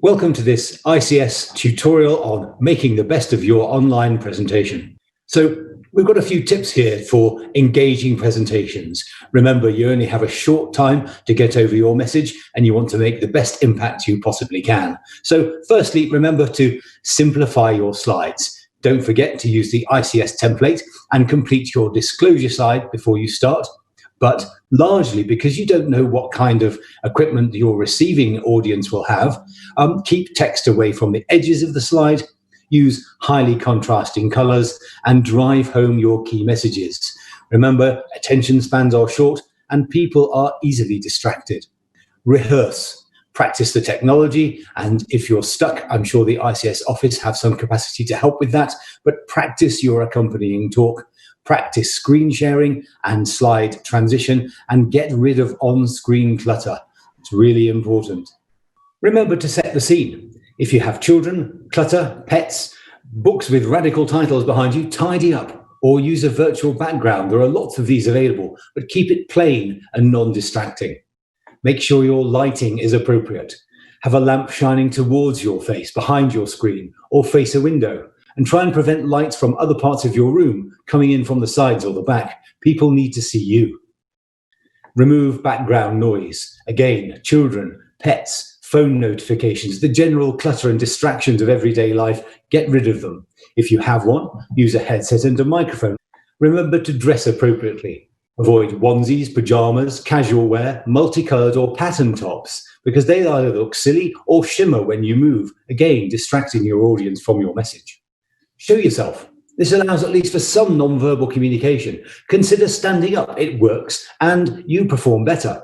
Welcome to this ICS tutorial on making the best of your online presentation. So we've got a few tips here for engaging presentations. Remember, you only have a short time to get over your message and you want to make the best impact you possibly can. So firstly, remember to simplify your slides. Don't forget to use the ICS template and complete your disclosure slide before you start. But largely because you don't know what kind of equipment your receiving audience will have, keep text away from the edges of the slide, use highly contrasting colors, and drive home your key messages. Remember, attention spans are short and people are easily distracted. Rehearse. Practice the technology, and if you're stuck, I'm sure the ICS office have some capacity to help with that, but practice your accompanying talk. Practice screen sharing and slide transition, and get rid of on-screen clutter. It's really important. Remember to set the scene. If you have children, clutter, pets, books with radical titles behind you, tidy up or use a virtual background. There are lots of these available, but keep it plain and non-distracting. Make sure your lighting is appropriate. Have a lamp shining towards your face, behind your screen, or face a window. And try and prevent lights from other parts of your room coming in from the sides or the back. People need to see you. Remove background noise. Again, children, pets, phone notifications, the general clutter and distractions of everyday life, get rid of them. If you have one, use a headset and a microphone. Remember to dress appropriately. Avoid onesies, pajamas, casual wear, multicolored or pattern tops, because they either look silly or shimmer when you move, again, distracting your audience from your message. Show yourself. This allows at least for some non-verbal communication. Consider standing up. It works and you perform better.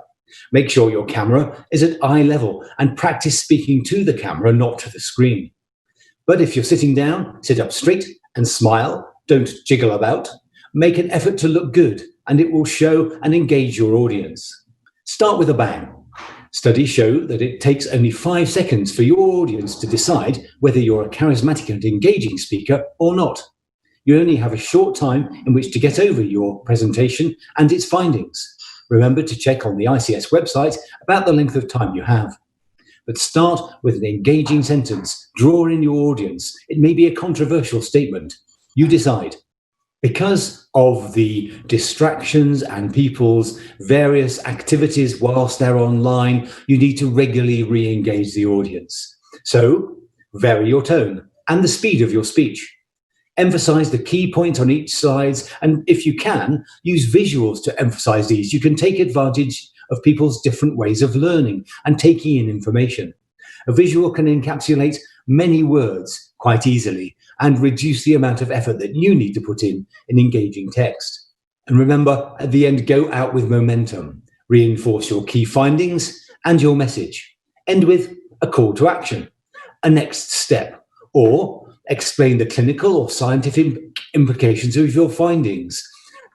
Make sure your camera is at eye level and practice speaking to the camera, not to the screen. But if you're sitting down, sit up straight and smile. Don't jiggle about. Make an effort to look good and it will show and engage your audience. Start with a bang. Studies show that it takes only 5 seconds for your audience to decide whether you're a charismatic and engaging speaker or not. You only have a short time in which to get over your presentation and its findings. Remember to check on the ICS website about the length of time you have. But start with an engaging sentence. Draw in your audience. It may be a controversial statement. You decide. Because of the distractions and people's various activities whilst they're online, you need to regularly re-engage the audience. So, vary your tone and the speed of your speech. Emphasize the key points on each slide, and if you can, use visuals to emphasize these. You can take advantage of people's different ways of learning and taking in information. A visual can encapsulate many words quite easily and reduce the amount of effort that you need to put in engaging text. And remember, at the end, go out with momentum. Reinforce your key findings and your message. End with a call to action, a next step, or explain the clinical or scientific implications of your findings.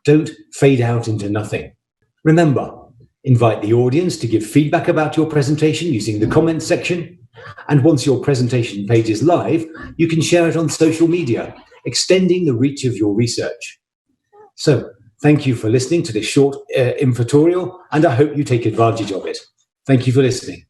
Don't fade out into nothing. Remember, invite the audience to give feedback about your presentation using the comments section. And once your presentation page is live, you can share it on social media, extending the reach of your research. So, thank you for listening to this short infotutorial, and I hope you take advantage of it. Thank you for listening.